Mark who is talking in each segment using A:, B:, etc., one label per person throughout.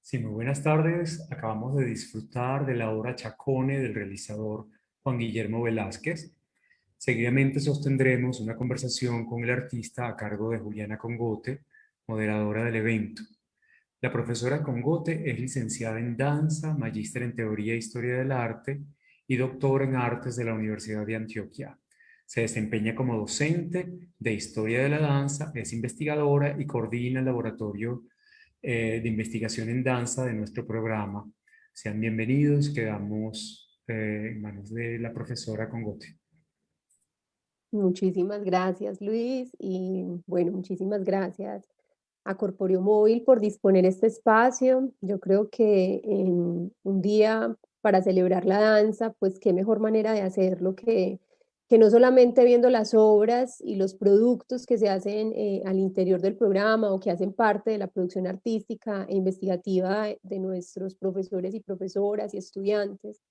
A: Sí, muy buenas tardes. Acabamos de disfrutar de la obra Chacone del realizador Juan Guillermo Velázquez. Seguidamente sostendremos una conversación con el artista a cargo de Juliana Congote, moderadora del evento. La profesora Congote es licenciada en danza, magíster en teoría e historia del arte y doctora en artes de la Universidad de Antioquia. Se desempeña como docente de historia de la danza, es investigadora y coordina el laboratorio de investigación en danza de nuestro programa. Sean bienvenidos, quedamos en manos de la profesora Congote.
B: Muchísimas gracias, Luis, y bueno, muchísimas gracias a Corpóreo Móvil por disponer este espacio. Yo creo que en un día para celebrar la danza, pues qué mejor manera de hacerlo que no solamente viendo las obras y los productos que se hacen al interior del programa o que hacen parte de la producción artística e investigativa de nuestros profesores y profesoras y estudiantes,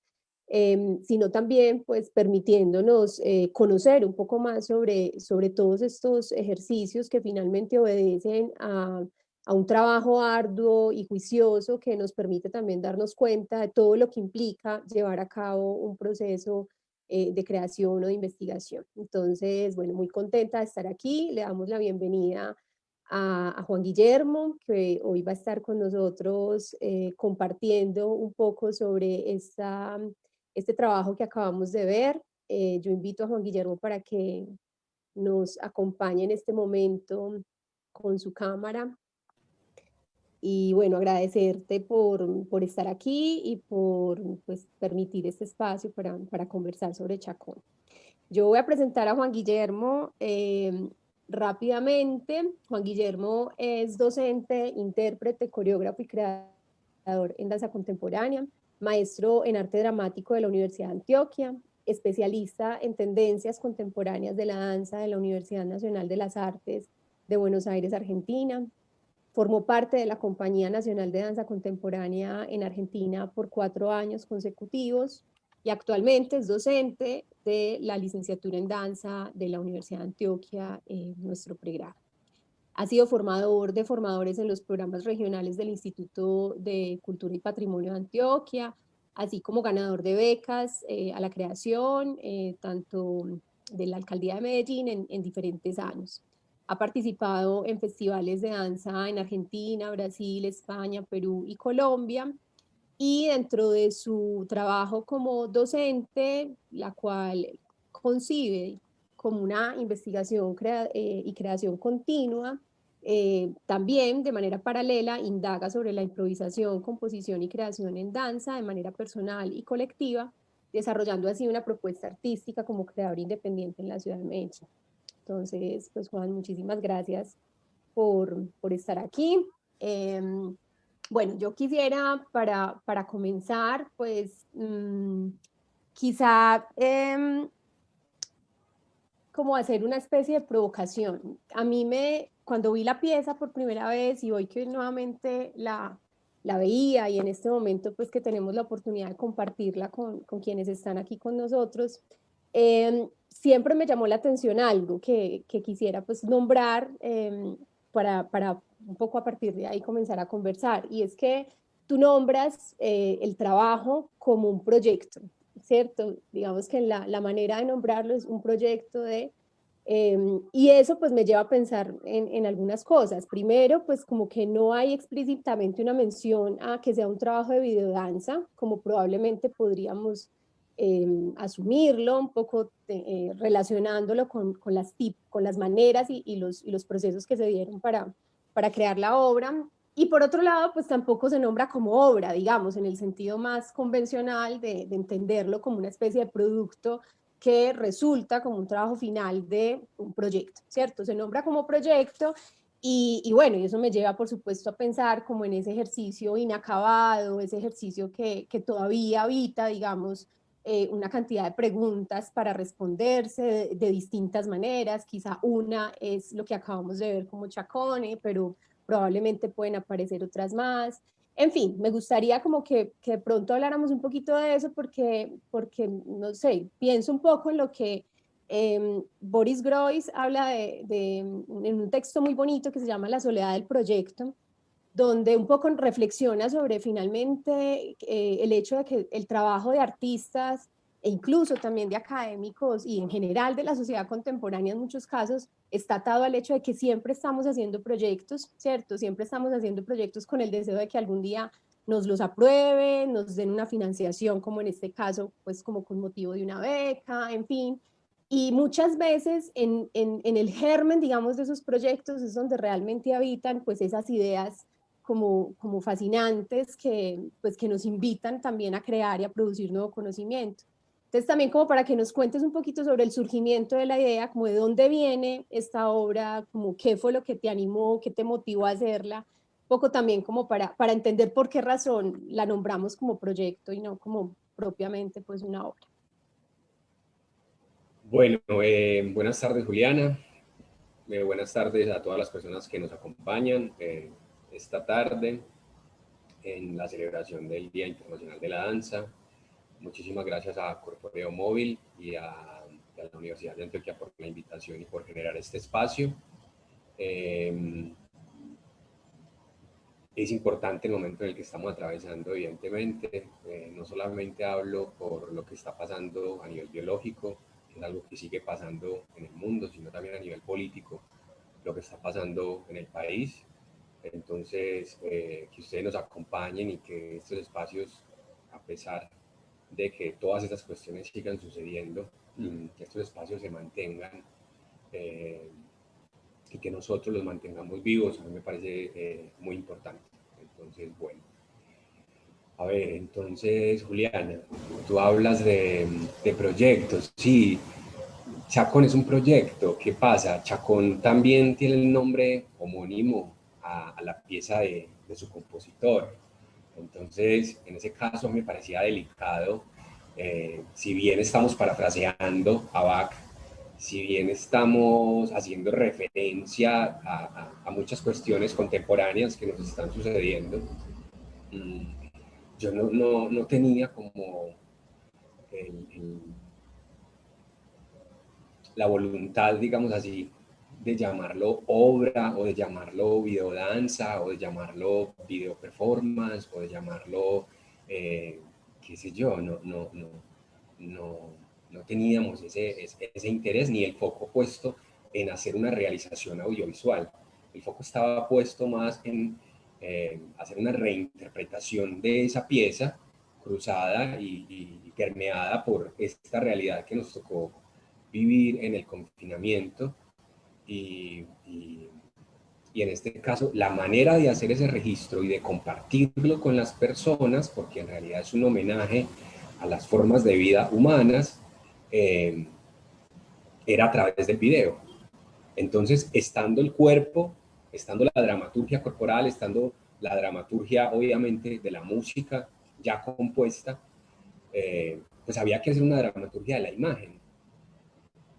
B: sino también pues permitiéndonos conocer un poco más sobre todos estos ejercicios que finalmente obedecen a un trabajo arduo y juicioso que nos permite también darnos cuenta de todo lo que implica llevar a cabo un proceso de creación o de investigación. Entonces, bueno, muy contenta de estar aquí. Le damos la bienvenida a Juan Guillermo, que hoy va a estar con nosotros compartiendo un poco sobre este trabajo que acabamos de ver. Yo invito a Juan Guillermo para que nos acompañe en este momento con su cámara. Y bueno, agradecerte por estar aquí y por pues, permitir este espacio para conversar sobre Chacón. Yo voy a presentar a Juan Guillermo rápidamente. Juan Guillermo es docente, intérprete, coreógrafo y creador en danza contemporánea, maestro en arte dramático de la Universidad de Antioquia, especialista en tendencias contemporáneas de la danza de la Universidad Nacional de las Artes de Buenos Aires, Argentina. Formó parte de la Compañía Nacional de Danza Contemporánea en Argentina por 4 años consecutivos y actualmente es docente de la licenciatura en danza de la Universidad de Antioquia en nuestro pregrado. Ha sido formador de formadores en los programas regionales del Instituto de Cultura y Patrimonio de Antioquia, así como ganador de becas a la creación, tanto de la Alcaldía de Medellín en diferentes años. Ha participado en festivales de danza en Argentina, Brasil, España, Perú y Colombia. Y dentro de su trabajo como docente, la cual concibe como una investigación y creación continua, también de manera paralela indaga sobre la improvisación, composición y creación en danza de manera personal y colectiva, desarrollando así una propuesta artística como creador independiente en la ciudad de Medellín. Entonces, pues Juan, muchísimas gracias por estar aquí. Bueno, yo quisiera para comenzar, pues quizá como hacer una especie de provocación. Cuando vi la pieza por primera vez y hoy que nuevamente la veía y en este momento pues que tenemos la oportunidad de compartirla con quienes están aquí con nosotros, siempre me llamó la atención algo que quisiera pues nombrar para un poco a partir de ahí comenzar a conversar. Y es que tú nombras el trabajo como un proyecto, ¿cierto? Digamos que la manera de nombrarlo es un proyecto y eso pues me lleva a pensar en algunas cosas. Primero, pues como que no hay explícitamente una mención a que sea un trabajo de videodanza, como probablemente podríamos asumirlo, un poco relacionándolo con las maneras y los procesos que se dieron para crear la obra. Y por otro lado, pues tampoco se nombra como obra, digamos, en el sentido más convencional de entenderlo como una especie de producto que resulta como un trabajo final de un proyecto, ¿cierto? Se nombra como proyecto y bueno, y eso me lleva, por supuesto, a pensar como en ese ejercicio inacabado, ese ejercicio que todavía habita, digamos, una cantidad de preguntas para responderse de distintas maneras. Quizá una es lo que acabamos de ver como Chacone, pero probablemente pueden aparecer otras más. En fin, me gustaría como que pronto habláramos un poquito de eso porque, no sé, pienso un poco en lo que Boris Groys habla en un texto muy bonito que se llama La soledad del proyecto, donde un poco reflexiona sobre finalmente el hecho de que el trabajo de artistas e incluso también de académicos y en general de la sociedad contemporánea en muchos casos está atado al hecho de que siempre estamos haciendo proyectos, ¿cierto? Siempre estamos haciendo proyectos con el deseo de que algún día nos los aprueben, nos den una financiación, como en este caso, pues como con motivo de una beca, en fin. Y muchas veces en el germen, digamos, de esos proyectos es donde realmente habitan pues esas ideas como fascinantes que, pues, que nos invitan también a crear y a producir nuevo conocimiento. Entonces también como para que nos cuentes un poquito sobre el surgimiento de la idea, como de dónde viene esta obra, como qué fue lo que te animó, qué te motivó a hacerla, un poco también como para entender por qué razón la nombramos como proyecto y no como propiamente pues una obra.
C: Bueno, buenas tardes Juliana, buenas tardes a todas las personas que nos acompañan esta tarde en la celebración del Día Internacional de la Danza. Muchísimas gracias a Corporeo Móvil y a la Universidad de Antioquia por la invitación y por generar este espacio. Es importante el momento en el que estamos atravesando, evidentemente. No solamente hablo por lo que está pasando a nivel biológico, que es algo que sigue pasando en el mundo, sino también a nivel político, lo que está pasando en el país. Entonces, que ustedes nos acompañen y que estos espacios, a pesar de que todas estas cuestiones sigan sucediendo, que estos espacios se mantengan y que nosotros los mantengamos vivos, a mí me parece muy importante. Entonces, bueno. A ver, entonces, Juliana, tú hablas de proyectos. Sí, Chacón es un proyecto. ¿Qué pasa? Chacón también tiene el nombre homónimo a la pieza de su compositor. Entonces, en ese caso me parecía delicado, si bien estamos parafraseando a Bach, si bien estamos haciendo referencia a muchas cuestiones contemporáneas que nos están sucediendo, yo no tenía como el, la voluntad, digamos así, de llamarlo obra o de llamarlo videodanza o de llamarlo video performance o de llamarlo, qué sé yo, no teníamos ese interés ni el foco puesto en hacer una realización audiovisual. El foco estaba puesto más en hacer una reinterpretación de esa pieza cruzada y permeada por esta realidad que nos tocó vivir en el confinamiento y en este caso la manera de hacer ese registro y de compartirlo con las personas, porque en realidad es un homenaje a las formas de vida humanas, era a través del video. Entonces, estando el cuerpo, estando la dramaturgia corporal, estando la dramaturgia obviamente de la música ya compuesta, pues había que hacer una dramaturgia de la imagen.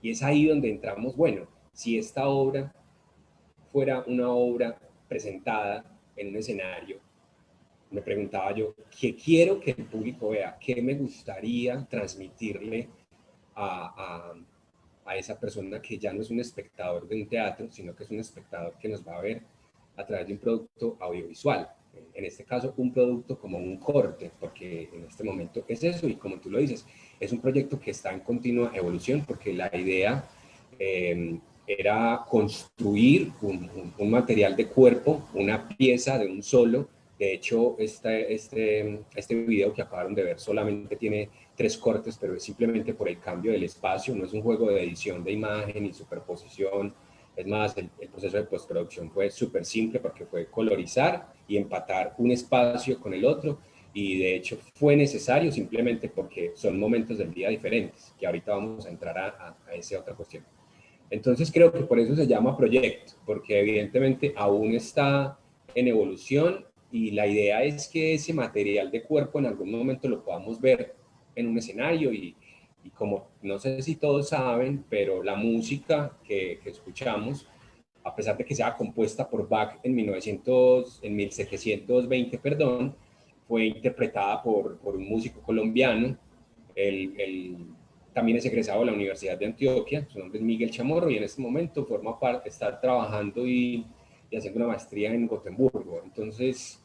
C: Y es ahí donde entramos, bueno, si esta obra fuera una obra presentada en un escenario, me preguntaba yo, ¿qué quiero que el público vea? ¿Qué me gustaría transmitirle a, a, a esa persona que ya no es un espectador de un teatro, sino que es un espectador que nos va a ver a través de un producto audiovisual? En este caso, un producto como un corte, porque en este momento es eso, y como tú lo dices, es un proyecto que está en continua evolución, porque la idea era construir un material de cuerpo, una pieza de un solo. De hecho, este video que acabaron de ver solamente tiene 3 cortes, pero es simplemente por el cambio del espacio, no es un juego de edición de imagen y superposición. Es más, el proceso de postproducción fue súper simple porque fue colorizar y empatar un espacio con el otro, y de hecho fue necesario simplemente porque son momentos del día diferentes, que ahorita vamos a entrar a esa otra cuestión. Entonces creo que por eso se llama proyecto, porque evidentemente aún está en evolución y la idea es que ese material de cuerpo en algún momento lo podamos ver en un escenario y como no sé si todos saben, pero la música que escuchamos, a pesar de que sea compuesta por Bach en 1720, perdón, fue interpretada por un músico colombiano, el también es egresado de la Universidad de Antioquia, su nombre es Miguel Chamorro y en este momento forma parte, está trabajando y y haciendo una maestría en Gotemburgo. Entonces,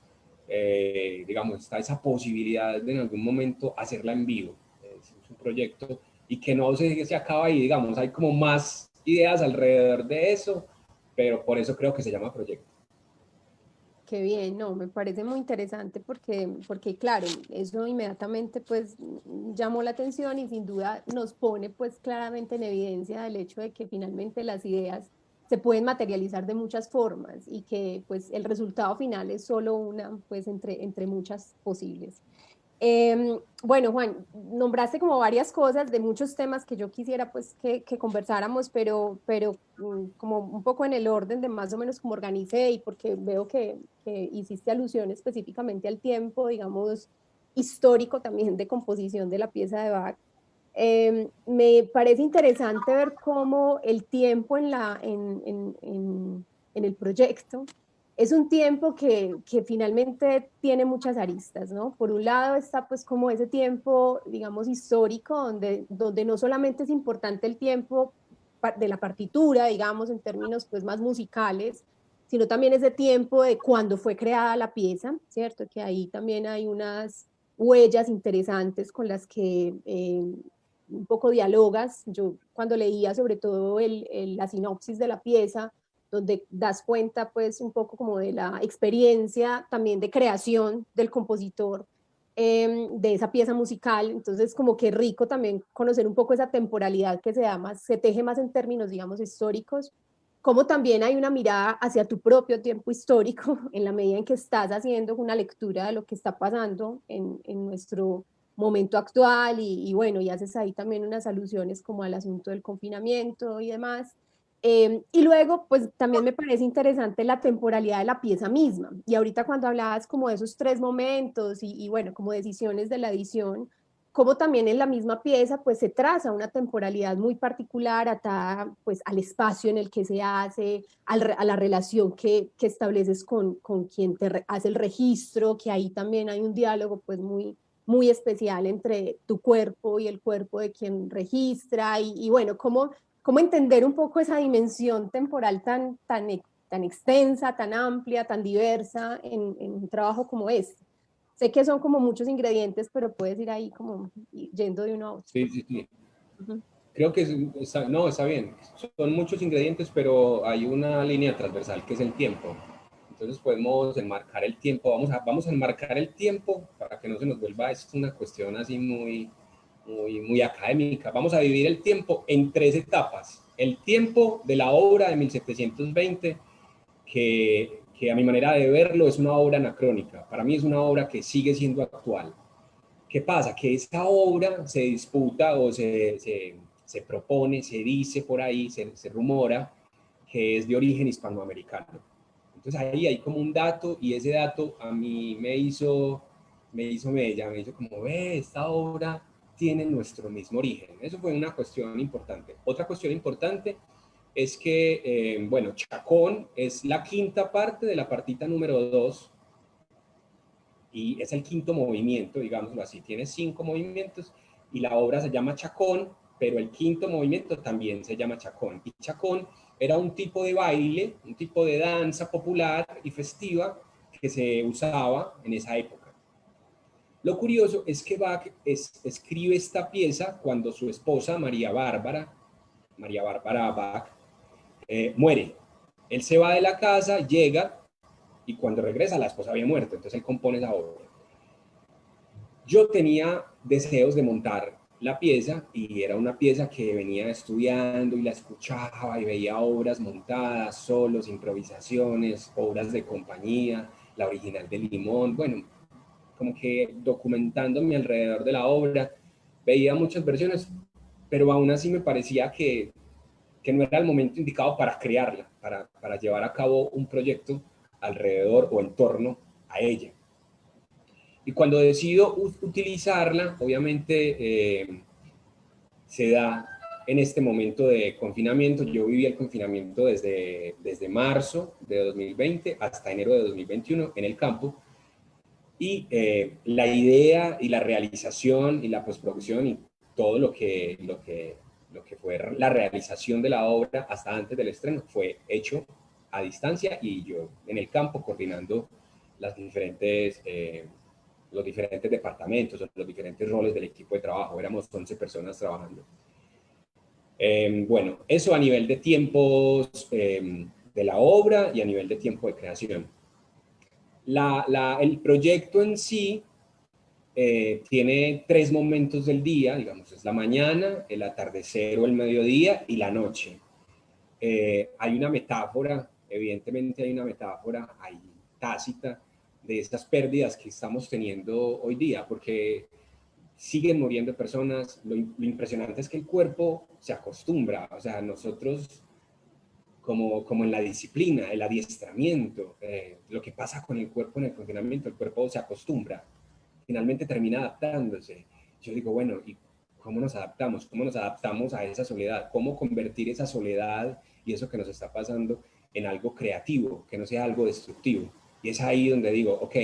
C: digamos, está esa posibilidad de en algún momento hacerla en vivo. Es un proyecto y que no se acaba ahí, digamos, hay como más ideas alrededor de eso, pero por eso creo que se llama proyecto.
B: Qué bien, no, me parece muy interesante porque claro, eso inmediatamente pues llamó la atención y sin duda nos pone pues claramente en evidencia el hecho de que finalmente las ideas se pueden materializar de muchas formas y que pues el resultado final es solo una pues entre muchas posibles. Bueno, Juan, nombraste como varias cosas de muchos temas que yo quisiera pues que conversáramos, pero como un poco en el orden de más o menos como organicé y porque veo que hiciste alusión específicamente al tiempo, digamos, histórico también de composición de la pieza de Bach. Me parece interesante ver cómo el tiempo en el proyecto es un tiempo que finalmente tiene muchas aristas, ¿no? Por un lado está pues como ese tiempo, digamos, histórico, donde no solamente es importante el tiempo de la partitura, digamos, en términos pues más musicales, sino también ese tiempo de cuando fue creada la pieza, ¿cierto? Que ahí también hay unas huellas interesantes con las que un poco dialogas. Yo cuando leía sobre todo la sinopsis de la pieza, donde das cuenta pues un poco como de la experiencia también de creación del compositor de esa pieza musical, entonces como que rico también conocer un poco esa temporalidad que se da más, se teje más en términos digamos históricos, como también hay una mirada hacia tu propio tiempo histórico en la medida en que estás haciendo una lectura de lo que está pasando en nuestro momento actual y bueno, y haces ahí también unas alusiones como al asunto del confinamiento y demás. Y luego, pues también me parece interesante la temporalidad de la pieza misma. Y ahorita cuando hablabas como de esos tres momentos y bueno, como decisiones de la edición, como también en la misma pieza, pues se traza una temporalidad muy particular atada pues al espacio en el que se hace, a la relación que estableces con quien hace el registro, que ahí también hay un diálogo pues muy especial entre tu cuerpo y el cuerpo de quien registra y bueno, cómo entender un poco esa dimensión temporal tan extensa, tan amplia, tan diversa en un trabajo como este. Sé que son como muchos ingredientes, pero puedes ir ahí como yendo de uno a otro.
C: Sí, sí, sí.
B: Uh-huh.
C: Creo que no, está bien. Son muchos ingredientes, pero hay una línea transversal que es el tiempo. Entonces podemos enmarcar el tiempo. Vamos a enmarcar el tiempo para que no se nos vuelva es una cuestión así muy académica. Vamos a dividir el tiempo en tres etapas. El tiempo de la obra de 1720, que a mi manera de verlo es una obra anacrónica. Para mí es una obra que sigue siendo actual. ¿Qué pasa? Que esta obra se disputa o se propone, se dice por ahí, se rumora que es de origen hispanoamericano. Entonces ahí hay como un dato y ese dato a mí me hizo mella, me hizo como, esta obra tiene nuestro mismo origen. Eso fue una cuestión importante. Otra cuestión importante es que, bueno, Chacón es la quinta parte de la partita número 2 y es el quinto movimiento, digámoslo así. Tiene 5 movimientos y la obra se llama Chacón, pero el quinto movimiento también se llama Chacón. Y Chacón era un tipo de baile, un tipo de danza popular y festiva que se usaba en esa época. Lo curioso es que Bach escribe esta pieza cuando su esposa María Bárbara Bach, muere. Él se va de la casa, llega y cuando regresa la esposa había muerto, entonces él compone esa obra. Yo tenía deseos de montar la pieza y era una pieza que venía estudiando y la escuchaba y veía obras montadas, solos, improvisaciones, obras de compañía, la original de Limón, bueno, como que documentándome alrededor de la obra, veía muchas versiones, pero aún así me parecía que no era el momento indicado para crearla, para llevar a cabo un proyecto alrededor o en torno a ella. Y cuando decido utilizarla, obviamente se da en este momento de confinamiento. Yo viví el confinamiento desde marzo de 2020 hasta enero de 2021 en el campo. Y la idea y la realización y la postproducción y todo lo que fue la realización de la obra hasta antes del estreno fue hecho a distancia y yo en el campo coordinando los diferentes departamentos, los diferentes roles del equipo de trabajo. Éramos 11 personas trabajando. Bueno, eso a nivel de tiempos de la obra y a nivel de tiempo de creación. El proyecto en sí tiene 3 momentos del día, digamos, es la mañana, el atardecer o el mediodía y la noche. Hay una metáfora, evidentemente hay una metáfora ahí tácita de estas pérdidas que estamos teniendo hoy día, porque siguen muriendo personas. Lo impresionante es que el cuerpo se acostumbra, o sea, nosotros como en la disciplina, el adiestramiento, lo que pasa con el cuerpo en el confinamiento, el cuerpo se acostumbra, finalmente termina adaptándose. Yo digo, bueno, ¿y cómo nos adaptamos? ¿Cómo nos adaptamos a esa soledad? ¿Cómo convertir esa soledad y eso que nos está pasando en algo creativo, que no sea algo destructivo? Y es ahí donde digo, ok,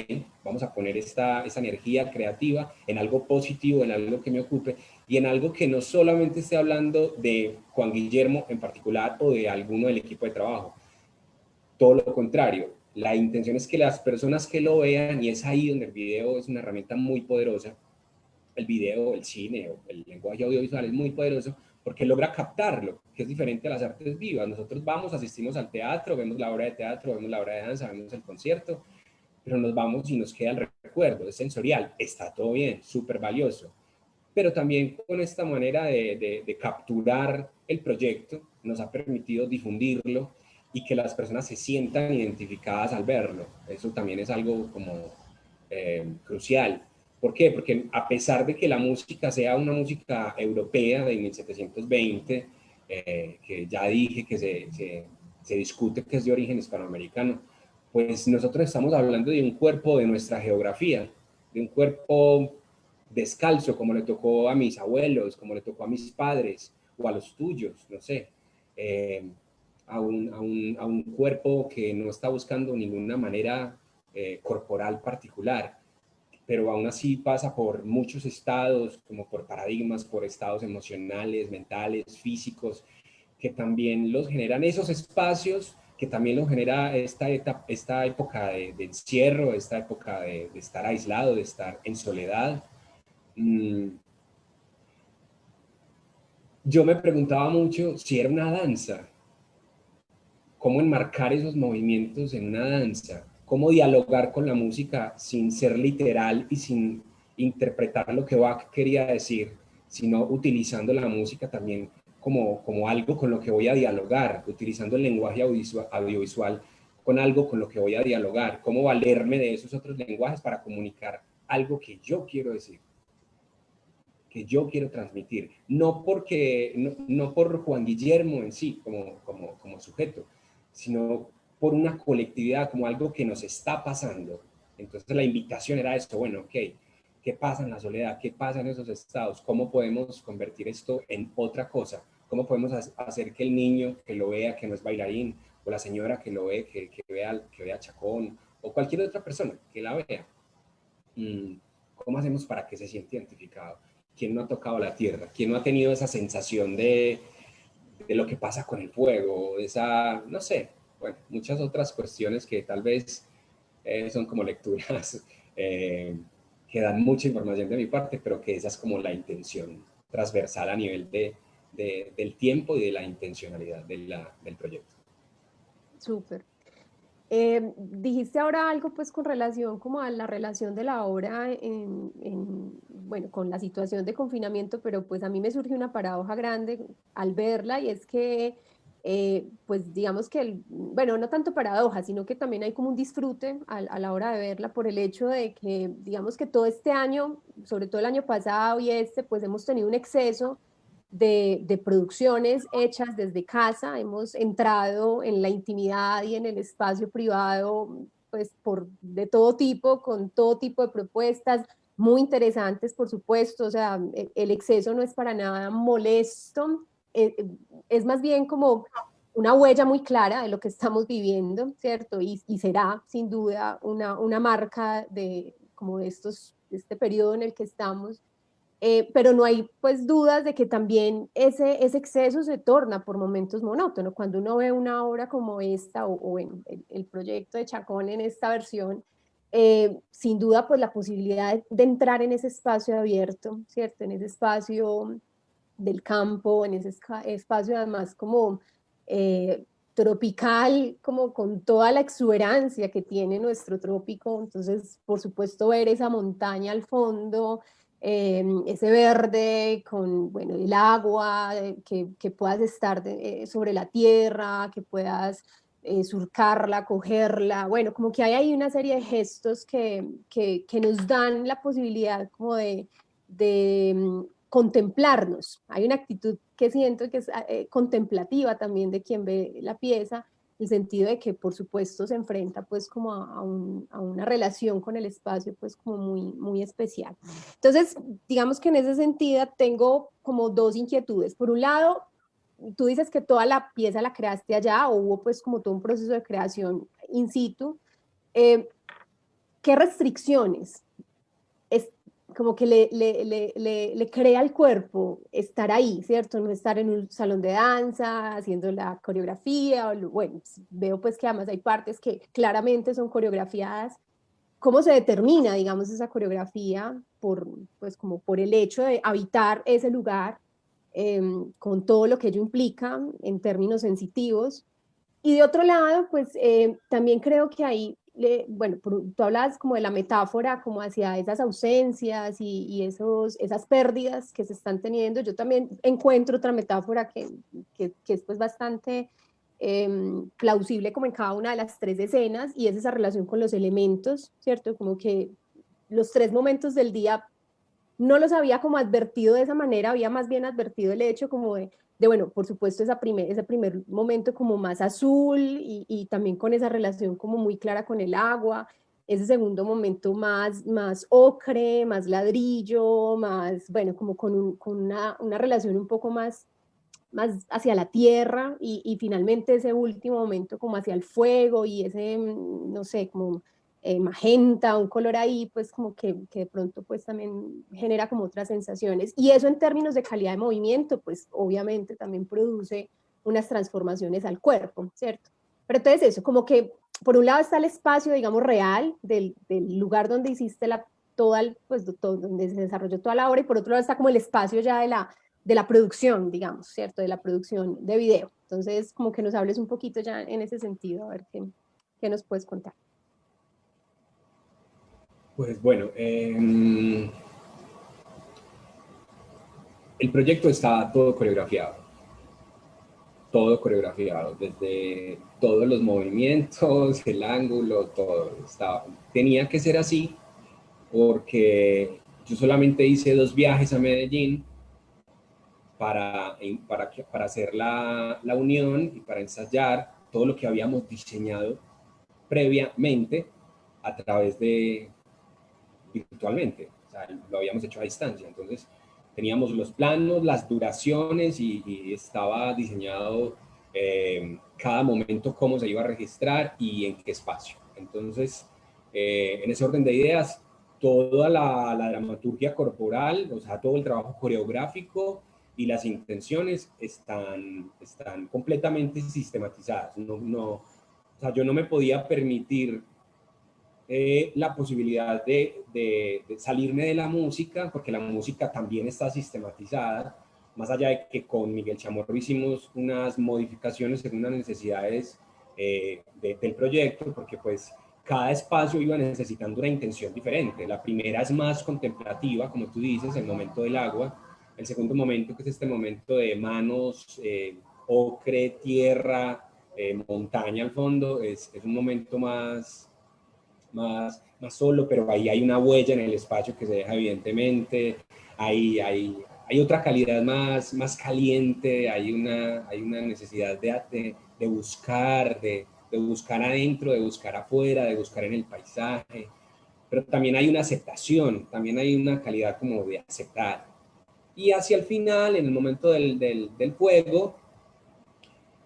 C: vamos a poner esta energía creativa en algo positivo, en algo que me ocupe y en algo que no solamente esté hablando de Juan Guillermo en particular o de alguno del equipo de trabajo. Todo lo contrario, la intención es que las personas que lo vean, y es ahí donde el video es una herramienta muy poderosa, el video, el cine o el lenguaje audiovisual es muy poderoso porque logra captarlo, que es diferente a las artes vivas. Nosotros vamos, asistimos al teatro, vemos la obra de teatro, vemos la obra de danza, vemos el concierto, pero nos vamos y nos queda el recuerdo, es sensorial, está todo bien, súper valioso. Pero también con esta manera de capturar el proyecto nos ha permitido difundirlo y que las personas se sientan identificadas al verlo. Eso también es algo como crucial. ¿Por qué? Porque a pesar de que la música sea una música europea de 1720, que ya dije que se discute que es de origen hispanoamericano, pues nosotros estamos hablando de un cuerpo de nuestra geografía, de un cuerpo descalzo, como le tocó a mis abuelos, como le tocó a mis padres o a los tuyos, no sé, a un cuerpo que no está buscando ninguna manera corporal particular, pero aún así pasa por muchos estados, como por paradigmas, por estados emocionales, mentales, físicos, que también los generan esos espacios, que también los genera esta época de encierro, esta época de estar aislado, de estar en soledad. Yo me preguntaba mucho si era una danza, cómo enmarcar esos movimientos en una danza, cómo dialogar con la música sin ser literal y sin interpretar lo que Bach quería decir, sino utilizando la música también como algo con lo que voy a dialogar, utilizando el lenguaje audiovisual con algo con lo que voy a dialogar, cómo valerme de esos otros lenguajes para comunicar algo que yo quiero decir, que yo quiero transmitir, no por Juan Guillermo en sí como sujeto, sino por una colectividad, como algo que nos está pasando. Entonces la invitación era esto, bueno, ok, ¿qué pasa en la soledad? ¿Qué pasa en esos estados? ¿Cómo podemos convertir esto en otra cosa? ¿Cómo podemos hacer que el niño que lo vea, que no es bailarín, o la señora que lo ve, que vea Chacón, o cualquier otra persona que la vea, ¿cómo hacemos para que se sienta identificado? ¿Quién no ha tocado la tierra? ¿Quién no ha tenido esa sensación de lo que pasa con el fuego? Esa, no sé, bueno, muchas otras cuestiones que tal vez son como lecturas que dan mucha información de mi parte, pero que esa es como la intención transversal a nivel del tiempo y de la intencionalidad del proyecto.
B: Súper. Dijiste ahora algo pues con relación como a la relación de la obra bueno, con la situación de confinamiento, pero pues a mí me surge una paradoja grande al verla y es que pues digamos que, bueno, no tanto paradoja, sino que también hay como un disfrute a la hora de verla por el hecho de que digamos que todo este año, sobre todo el año pasado y pues hemos tenido un exceso de producciones hechas desde casa, hemos entrado en la intimidad y en el espacio privado, pues de todo tipo, con todo tipo de propuestas, muy interesantes, por supuesto, o sea, el exceso no es para nada molesto, es más bien como una huella muy clara de lo que estamos viviendo, ¿cierto? Y será, sin duda, una marca como de este periodo en el que estamos. pero no hay pues dudas de que también ese exceso se torna por momentos monótono. Cuando uno ve una obra como esta o en el proyecto de Chacón en esta versión, sin duda pues la posibilidad de entrar en ese espacio abierto, ¿cierto? En ese espacio del campo, en ese espacio además como tropical, como con toda la exuberancia que tiene nuestro trópico. Entonces, por supuesto, ver esa montaña al fondo, ese verde con, bueno, el agua, que puedas estar sobre la tierra, que puedas surcarla, cogerla, bueno, como que hay ahí una serie de gestos que nos dan la posibilidad como de contemplarnos. Hay una actitud que siento que es contemplativa también de quien ve la pieza, el sentido de que por supuesto se enfrenta pues como a una relación con el espacio pues como muy, muy especial. Entonces, digamos que en ese sentido tengo como dos inquietudes. Por un lado, tú dices que toda la pieza la creaste allá o hubo pues como todo un proceso de creación in situ. ¿Qué restricciones es como que le crea al cuerpo estar ahí, ¿cierto? No estar en un salón de danza, haciendo la coreografía, o, bueno, veo pues que además hay partes que claramente son coreografiadas. ¿Cómo se determina, digamos, esa coreografía por, pues, como por el hecho de habitar ese lugar con todo lo que ello implica en términos sensitivos? Y de otro lado, pues también creo que ahí, bueno, tú hablas como de la metáfora, como hacia esas ausencias y esas pérdidas que se están teniendo. Yo también encuentro otra metáfora que es pues bastante plausible como en cada una de las tres escenas, y es esa relación con los elementos, ¿cierto? Como que los tres momentos del día no los había como advertido de esa manera, había más bien advertido el hecho como de bueno, por supuesto ese primer momento como más azul y también con esa relación como muy clara con el agua, ese segundo momento más ocre, más ladrillo, más, bueno, como con una relación un poco más hacia la tierra y finalmente ese último momento como hacia el fuego y ese, no sé, como magenta, un color ahí, pues como que de pronto pues también genera como otras sensaciones. Y eso en términos de calidad de movimiento, pues obviamente también produce unas transformaciones al cuerpo, ¿cierto? Pero entonces eso, como que por un lado está el espacio, digamos, real del lugar donde hiciste pues, donde se desarrolló toda la obra, y por otro lado está como el espacio ya de la producción, digamos, ¿cierto? De la producción de video. Entonces, como que nos hables un poquito ya en ese sentido, a ver qué nos puedes contar.
C: Pues bueno, el proyecto está todo coreografiado, desde todos los movimientos, el ángulo, todo. Tenía que ser así porque yo solamente hice 2 viajes a Medellín para hacer la unión y para ensayar todo lo que habíamos diseñado previamente a través de virtualmente, o sea, lo habíamos hecho a distancia. Entonces teníamos los planos, las duraciones y estaba diseñado cada momento cómo se iba a registrar y en qué espacio. Entonces, en ese orden de ideas, toda la dramaturgia corporal, o sea, todo el trabajo coreográfico y las intenciones están completamente sistematizadas. O sea, yo no me podía permitir la posibilidad de salirme de la música, porque la música también está sistematizada, más allá de que con Miguel Chamorro hicimos unas modificaciones según las necesidades del proyecto, porque pues cada espacio iba necesitando una intención diferente. La primera es más contemplativa, como tú dices, el momento del agua. El segundo momento, que es este momento de manos, ocre, tierra, montaña al fondo, es un momento más solo, pero ahí hay una huella en el espacio que se deja evidentemente, hay otra calidad más caliente, hay una necesidad de buscar, de buscar adentro, de buscar afuera, de buscar en el paisaje, pero también hay una aceptación, también hay una calidad como de aceptar. Y hacia el final, en el momento del fuego,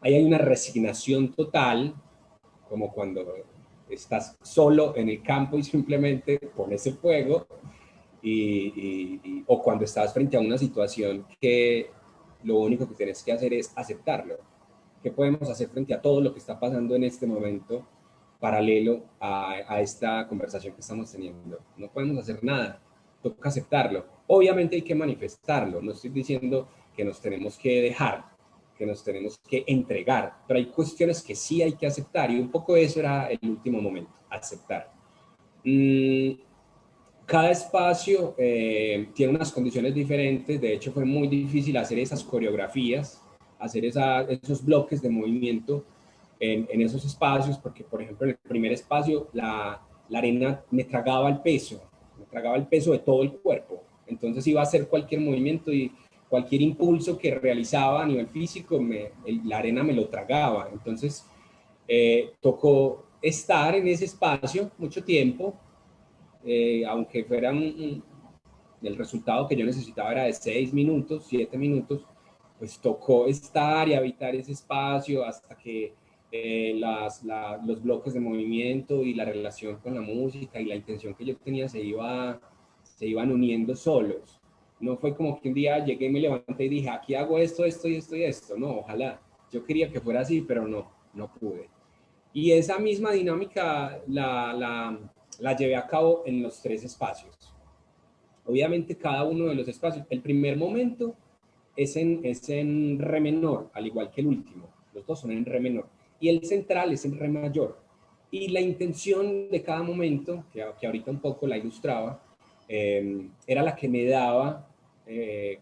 C: ahí hay una resignación total, como cuando estás solo en el campo y simplemente pones el fuego o cuando estás frente a una situación que lo único que tienes que hacer es aceptarlo. ¿Qué podemos hacer frente a todo lo que está pasando en este momento paralelo a esta conversación que estamos teniendo? No podemos hacer nada, toca aceptarlo. Obviamente hay que manifestarlo, no estoy diciendo que nos tenemos que dejar, que nos tenemos que entregar, pero hay cuestiones que sí hay que aceptar, y un poco eso era el último momento, aceptar. Cada espacio tiene unas condiciones diferentes, de hecho fue muy difícil hacer esas coreografías, hacer esos bloques de movimiento en esos espacios, porque por ejemplo en el primer espacio la arena me tragaba el peso de todo el cuerpo, entonces iba a hacer cualquier movimiento y cualquier impulso que realizaba a nivel físico, la arena me lo tragaba, entonces tocó estar en ese espacio mucho tiempo, aunque fuera el resultado que yo necesitaba era de 6 minutos, 7 minutos, pues tocó estar y habitar ese espacio hasta que los bloques de movimiento y la relación con la música y la intención que yo tenía se iban uniendo solos. No fue como que un día llegué y me levanté y dije, aquí hago esto, esto y esto y esto. No, ojalá. Yo quería que fuera así, pero no pude. Y esa misma dinámica la llevé a cabo en los 3 espacios. Obviamente cada uno de los espacios, el primer momento es en re menor, al igual que el último. Los dos son en re menor. Y el central es en re mayor. Y la intención de cada momento, que ahorita un poco la ilustraba, era la que me daba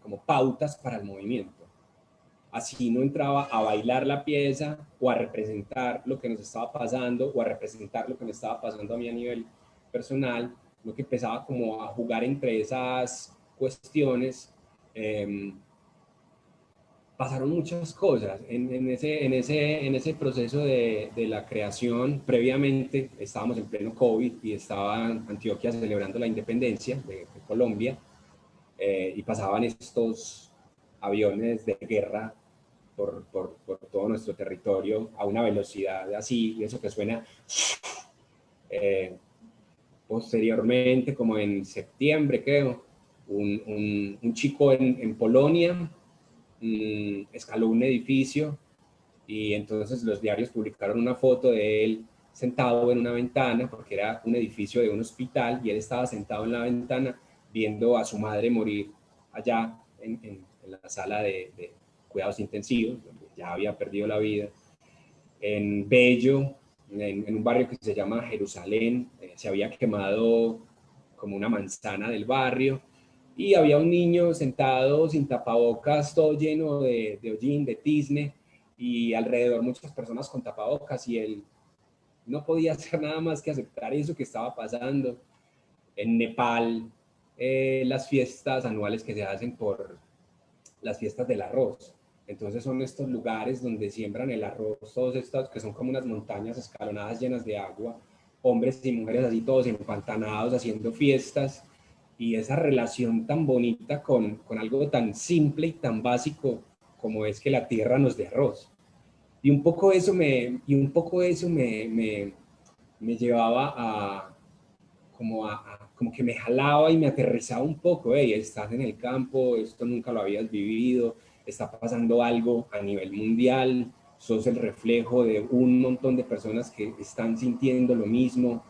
C: como pautas para el movimiento. Así no entraba a bailar la pieza o a representar lo que nos estaba pasando o a representar lo que me estaba pasando a mí a nivel personal, lo que empezaba como a jugar entre esas cuestiones. Pasaron muchas cosas en ese proceso de la creación. Previamente estábamos en pleno COVID y estaba Antioquia celebrando la independencia de Colombia, y pasaban estos aviones de guerra por todo nuestro territorio a una velocidad así, eso que suena. Posteriormente, como en septiembre, creo, un chico en Polonia escaló un edificio y entonces los diarios publicaron una foto de él sentado en una ventana, porque era un edificio de un hospital, y él estaba sentado en la ventana viendo a su madre morir allá en la sala de cuidados intensivos, donde ya había perdido la vida. En Bello, en un barrio que se llama Jerusalén, se había quemado como una manzana del barrio, y había un niño sentado sin tapabocas, todo lleno de hollín, de tizne, y alrededor muchas personas con tapabocas, y él no podía hacer nada más que aceptar eso que estaba pasando. En Nepal, las fiestas anuales que se hacen por las fiestas del arroz. Entonces son estos lugares donde siembran el arroz, todos estos que son como unas montañas escalonadas llenas de agua, hombres y mujeres así todos empantanados haciendo fiestas, y esa relación tan bonita con algo tan simple y tan básico como es que la tierra nos dé arroz. Y un poco eso me llevaba como que me jalaba y me aterrizaba un poco. Hey, estás en el campo, esto nunca lo habías vivido, está pasando algo a nivel mundial, sos el reflejo de un montón de personas que están sintiendo lo mismo.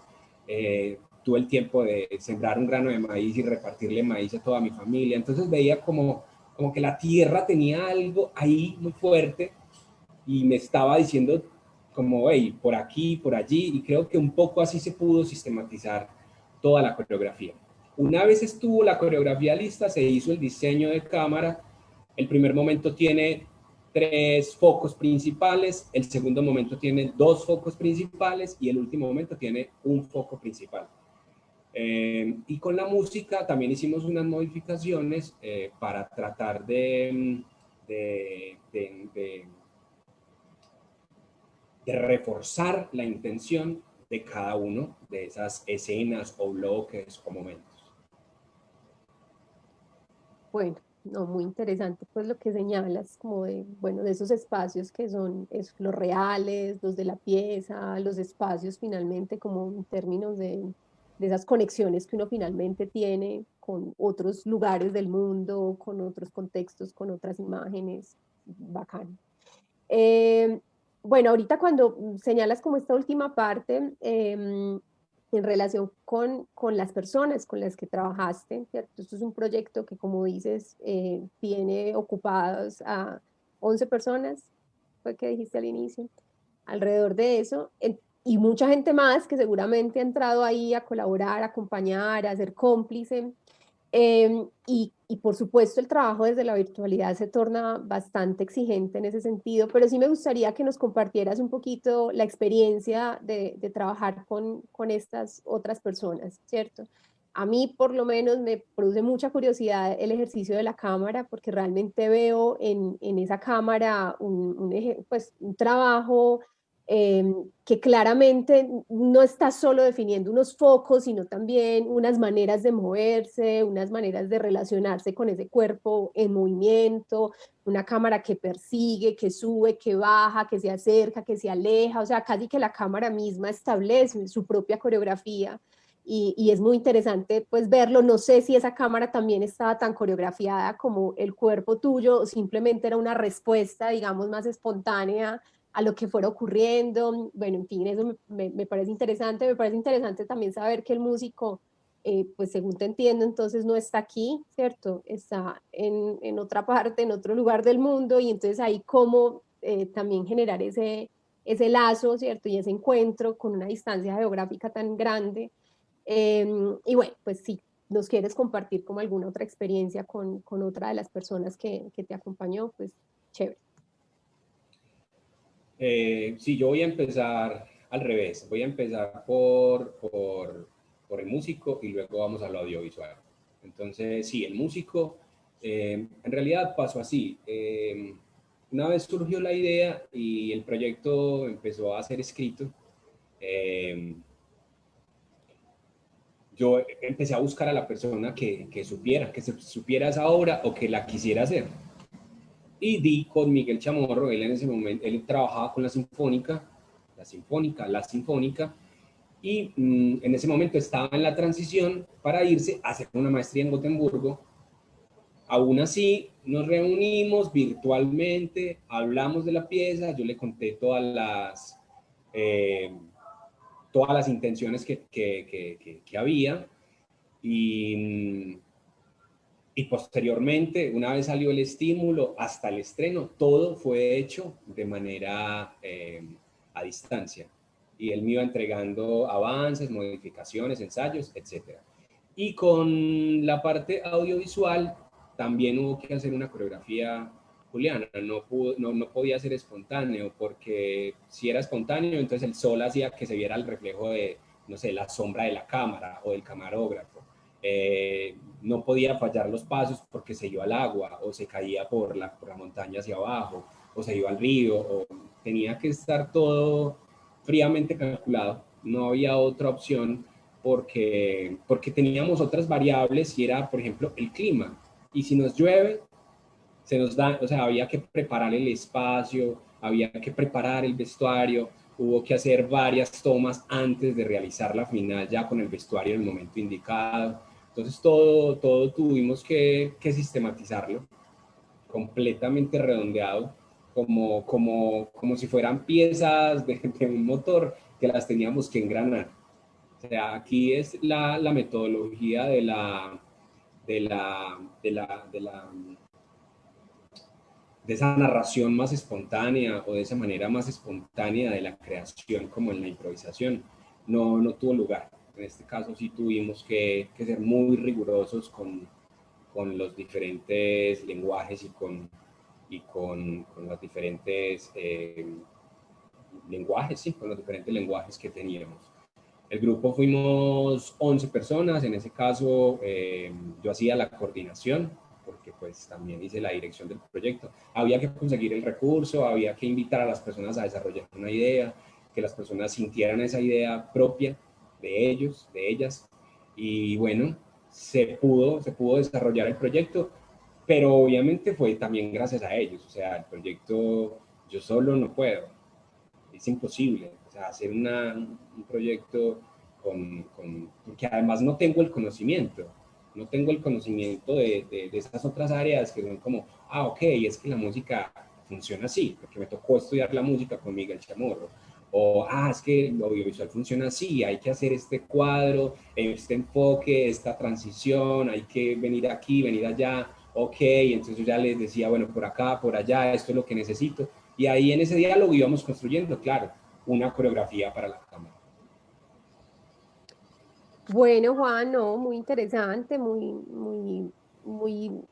C: Tuve el tiempo de sembrar un grano de maíz y repartirle maíz a toda mi familia, entonces veía como que la tierra tenía algo ahí muy fuerte y me estaba diciendo como, hey, por aquí, por allí, y creo que un poco así se pudo sistematizar toda la coreografía. Una vez estuvo la coreografía lista, se hizo el diseño de cámara. El primer momento tiene 3 focos principales, el segundo momento tiene 2 focos principales y el último momento tiene un foco principal. Y con la música también hicimos unas modificaciones para tratar de reforzar la intención de cada uno de esas escenas o bloques o momentos.
B: Bueno, no, muy interesante pues lo que señalas como de, bueno, de esos espacios que son los reales, los de la pieza, los espacios finalmente como en términos de esas conexiones que uno finalmente tiene con otros lugares del mundo, con otros contextos, con otras imágenes. Bacán. Eh, bueno, ahorita cuando señalas como esta última parte, en relación con las personas con las que trabajaste, ¿cierto? Esto es un proyecto que, como dices, tiene ocupadas a 11 personas, fue que dijiste al inicio, alrededor de eso, y mucha gente más que seguramente ha entrado ahí a colaborar, a acompañar, a ser cómplice. Y por supuesto el trabajo desde la virtualidad se torna bastante exigente en ese sentido, pero sí me gustaría que nos compartieras un poquito la experiencia de trabajar con estas otras personas, ¿cierto? A mí por lo menos me produce mucha curiosidad el ejercicio de la cámara, porque realmente veo en esa cámara pues, un trabajo que claramente no está solo definiendo unos focos, sino también unas maneras de moverse, unas maneras de relacionarse con ese cuerpo en movimiento, una cámara que persigue, que sube, que baja, que se acerca, que se aleja, o sea, casi que la cámara misma establece su propia coreografía. Y es muy interesante pues verlo. No sé si esa cámara también estaba tan coreografiada como el cuerpo tuyo, o simplemente era una respuesta, digamos, más espontánea a lo que fuera ocurriendo. Bueno, en fin, eso me parece interesante. Me parece interesante también saber que el músico, pues según te entiendo, entonces no está aquí, ¿cierto? Está en otra parte, en otro lugar del mundo, y entonces ahí cómo también generar ese lazo, ¿cierto? Y ese encuentro con una distancia geográfica tan grande. Y bueno, pues si nos quieres compartir como alguna otra experiencia con otra de las personas que te acompañó, pues chévere.
C: Sí, yo voy a empezar al revés. Voy a empezar por el músico y luego vamos a lo audiovisual. Entonces, sí, el músico, en realidad pasó así. Una vez surgió la idea y el proyecto empezó a ser escrito, eh, yo empecé a buscar a la persona que supiera, que se supiera esa obra o que la quisiera hacer. Y di con Miguel Chamorro. Él en ese momento, él trabajaba con la Sinfónica, y en ese momento estaba en la transición para irse a hacer una maestría en Gotemburgo. Aún así, nos reunimos virtualmente, hablamos de la pieza, yo le conté eh, todas las intenciones que había, y, y posteriormente, una vez salió el estímulo hasta el estreno, todo fue hecho de manera a distancia. Y él me iba entregando avances, modificaciones, ensayos, etc. Y con la parte audiovisual también hubo que hacer una coreografía juliana. No podía ser espontáneo, porque si era espontáneo, entonces el sol hacía que se viera el reflejo de, no sé, la sombra de la cámara o del camarógrafo. No podía fallar los pasos porque se iba al agua o se caía por la montaña hacia abajo o se iba al río, o tenía que estar todo fríamente calculado. No había otra opción porque teníamos otras variables, y era, por ejemplo, el clima. Y si nos llueve, se nos da, o sea, había que preparar el espacio, había que preparar el vestuario, hubo que hacer varias tomas antes de realizar la final ya con el vestuario en el momento indicado. Entonces todo tuvimos que sistematizarlo, completamente redondeado, como si fueran piezas de un motor que las teníamos que engranar. O sea, aquí es la metodología de esa narración más espontánea, o de esa manera más espontánea de la creación, como en la improvisación, no tuvo lugar. En este caso sí tuvimos que ser muy rigurosos con los diferentes lenguajes con los diferentes lenguajes, sí, con los diferentes lenguajes que teníamos. El grupo fuimos 11 personas. En ese caso yo hacía la coordinación, porque pues también hice la dirección del proyecto. Había que conseguir el recurso, había que invitar a las personas a desarrollar una idea, que las personas sintieran esa idea propia de ellos, de ellas, y bueno, se pudo desarrollar el proyecto, pero obviamente fue también gracias a ellos. O sea, el proyecto yo solo no puedo, es imposible. O sea, hacer un proyecto porque además no tengo el conocimiento. No tengo el conocimiento de esas otras áreas que son como, ok, es que la música funciona así, porque me tocó estudiar la música con Miguel Chamorro. O, es que lo audiovisual funciona así, hay que hacer este cuadro, este enfoque, esta transición, hay que venir aquí, venir allá, ok, entonces yo ya les decía, bueno, por acá, por allá, esto es lo que necesito. Y ahí en ese diálogo íbamos construyendo, claro, una coreografía para la cámara.
B: Bueno, Juan, no, muy interesante,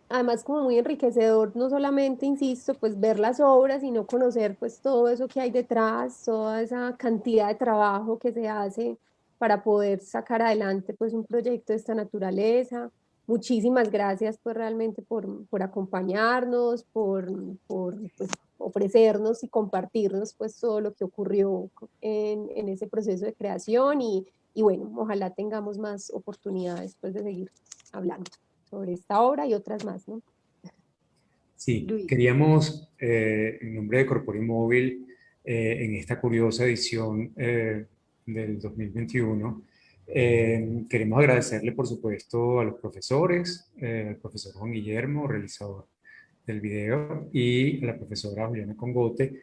B: además como muy enriquecedor, no solamente, insisto, pues ver las obras, sino conocer pues todo eso que hay detrás, toda esa cantidad de trabajo que se hace para poder sacar adelante pues un proyecto de esta naturaleza. Muchísimas gracias pues realmente por acompañarnos, por pues, ofrecernos y compartirnos pues todo lo que ocurrió en ese proceso de creación y bueno, ojalá tengamos más oportunidades pues, de seguir hablando sobre esta obra y otras más, ¿no?
A: Sí,
B: Luis.
A: queríamos, en nombre de Corpore Móvil, en esta curiosa edición del 2021, queremos agradecerle, por supuesto, a los profesores, al profesor Juan Guillermo, realizador del video, y a la profesora Juliana Congote,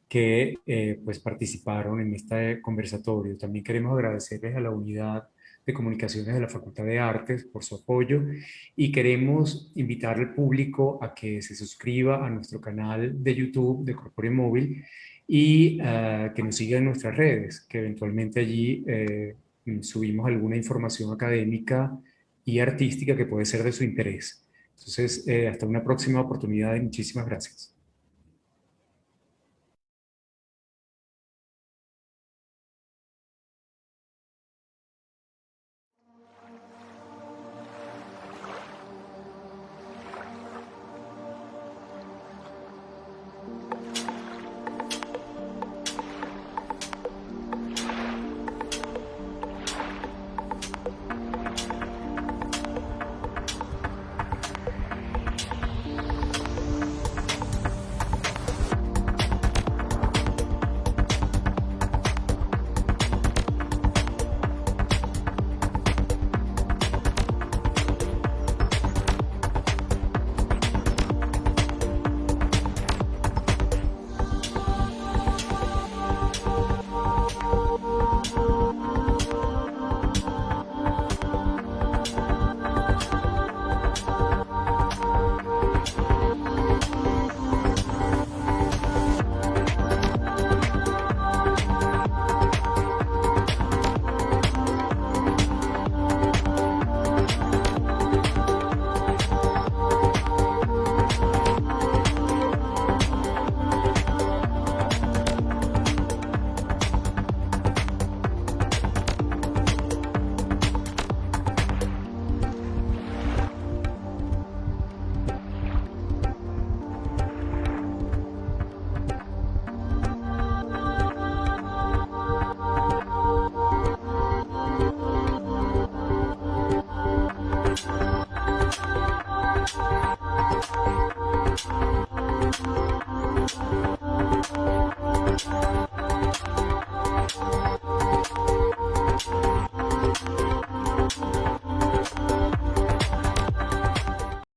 A: que pues participaron en este conversatorio. También queremos agradecerles a la unidad de comunicaciones de la Facultad de Artes por su apoyo y queremos invitar al público a que se suscriba a nuestro canal de YouTube de Corpore Móvil y que nos siga en nuestras redes, que eventualmente allí subimos alguna información académica y artística que puede ser de su interés. Entonces, hasta una próxima oportunidad y muchísimas gracias.
D: Thank you.